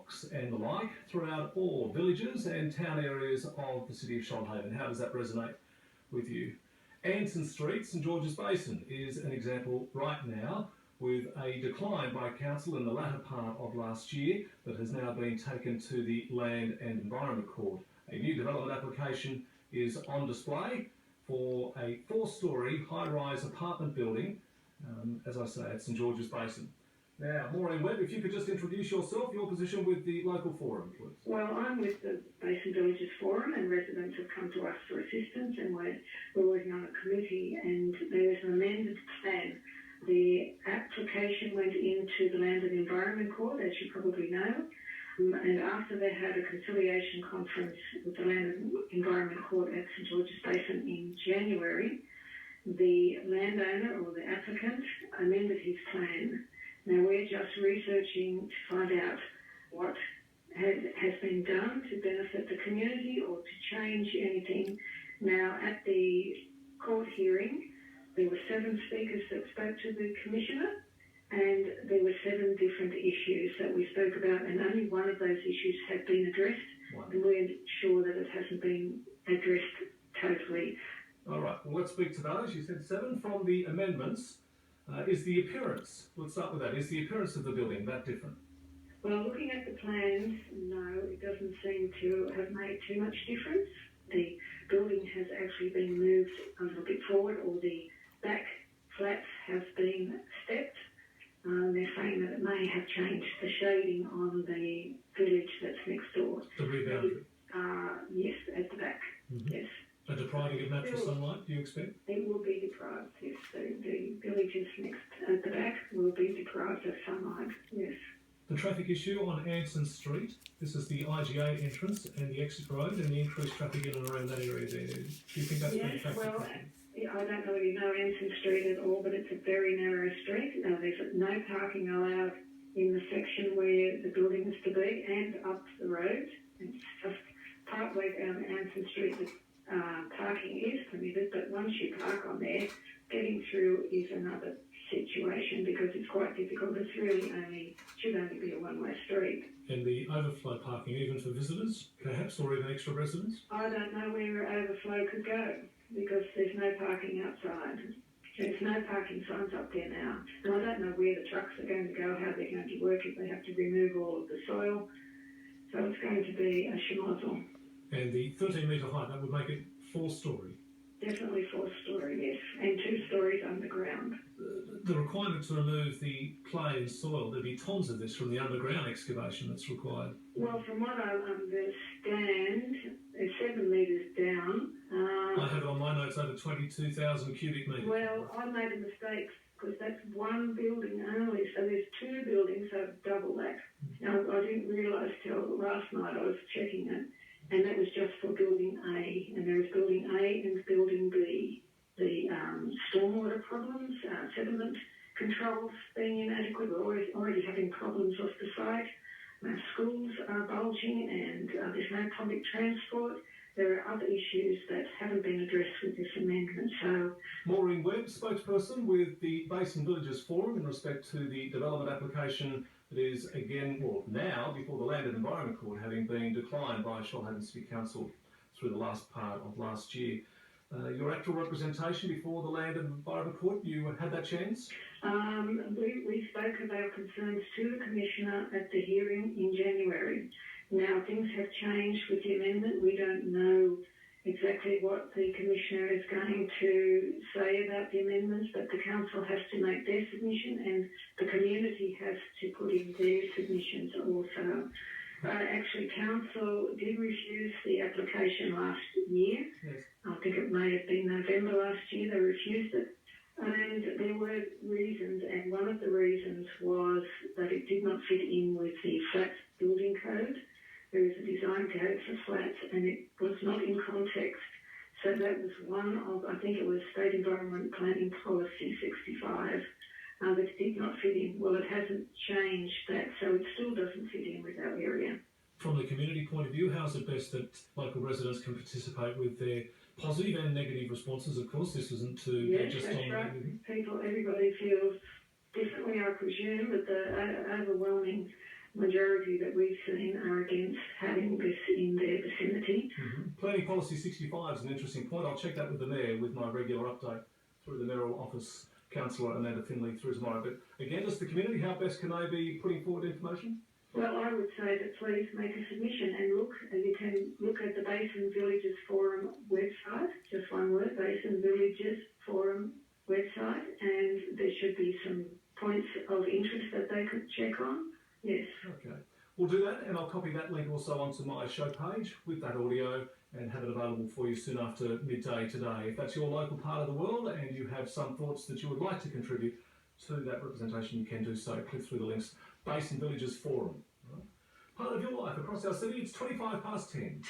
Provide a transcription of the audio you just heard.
blocks and the like throughout all villages and town areas of the city of Shoalhaven. How does that resonate with you? Anson Street, St George's Basin, is an example right now with a decline by council in the latter part of last year that has now been taken to the Land and Environment Court. A new development application is on display for a 4-storey high-rise apartment building, as I say, at St George's Basin. Now, Maureen Webb, if you could just introduce yourself, your position with the local forum, please. Well, I'm with the Basin Villages Forum, and residents have come to us for assistance, and we're working on a committee, and there's an amended plan. The application went into the Land and Environment Court, as you probably know, and after they had a conciliation conference with the Land and Environment Court at St George's Basin in January, the landowner or the applicant amended his plan. Now we're just researching to find out what has been done to benefit the community or to change anything. Now at the court hearing, there were 7 speakers that spoke to the Commissioner, and there were 7 different issues that we spoke about, and only one of those issues had been addressed, and we're sure that it hasn't been addressed totally. All right, well, let's speak to those. You said 7 from the amendments. Is the appearance, let's start with that, is the appearance of the building that different? Well, looking at the plans, no, it doesn't seem to have made too much difference. The building has actually been moved a little bit forward, or the back flats have been stepped. They're saying that it may have changed the shading on the village that's next door. The reboundary? Yes, at the back, yes. And depriving of natural sunlight, do you expect? It will be deprived, yes. The villages next at the back will be deprived of sunlight, yes. The traffic issue on Anson Street, this is the IGA entrance and the exit road, and the increased traffic in and around that area there. Do you think that's been a factor? Well, I don't know whether you know Anson Street at all, but it's a very narrow street. There's no parking allowed in the section where the building is to be and up the road. It's just part way down Anson Street that parking is permitted, but once you park on there, getting through is another situation because it's quite difficult. It's really should only be a one-way street. And the overflow parking, even for visitors, perhaps, or even extra residents? I don't know where overflow could go because there's no parking outside. There's no parking signs up there now. And I don't know where the trucks are going to go, how they're going to work, if they have to remove all of the soil. So it's going to be a schmozzle. And the 13-metre height, that would make it 4-storey? Definitely 4-storey, yes, and 2 stories underground. The requirement to remove the clay and soil, there'd be tons of this from the underground excavation that's required. Well, from what I understand, it's 7 metres down. I have it on my notes over 22,000 cubic metres. Well, I made a mistake because that's one building only, so there's 2 buildings, so double that. Now, I didn't realise till last night I was checking it. And that was just for building A, and there is building A and building B. The stormwater problems, sediment controls being inadequate, we're already having problems off the site. Schools are bulging and there's no public transport. There are other issues that haven't been addressed with this amendment. So, Maureen Webb, spokesperson with the Basin Villages Forum in respect to the development application that is again, well, now before the Land and Environment Court, having been declined by Shoalhaven City Council through the last part of last year. Your actual representation before the Land and Environment Court, you had that chance? We spoke of our concerns to the Commissioner at the hearing in January. Now things have changed with the amendment. We don't know exactly what the Commissioner is going to say about the amendments, but the Council has to make their submission and the community has to put in their submissions also. Actually, Council did refuse the application last year. Yes. I think it may have been November last year they refused it. And there were reasons, and one of the reasons was that it did not fit in with the flats building code. There is a design code for flats and it was not in context. So that was one of, I think it was State Environment Planning Policy 65, that did not fit in. Well, it hasn't changed that, so it still doesn't fit in with our area. From the community point of view, how is it best that local residents can participate with their positive and negative responses? Of course, this isn't to yes, just that's on right. negative. Everybody feels differently, I presume, but the overwhelming majority that we've seen are against having this in their vicinity. Planning Policy 65 is an interesting point. I'll check that with the Mayor with my regular update through the Mayoral Office, Councillor Amanda Finley through tomorrow. But again, just the community, how best can they be putting forward information? Well, I would say that please make a submission and look. You can look at the Basin Villages Forum website, just one word, Basin Villages Forum website, and there should be some points of interest that they could check on. Yes. Okay. We'll do that, and I'll copy that link also onto my show page with that audio and have it available for you soon after midday today. If that's your local part of the world and you have some thoughts that you would like to contribute to that representation, you can do so. Click through the links. Basin Villages Forum. Right? Part of your life across our city, it's 10:25.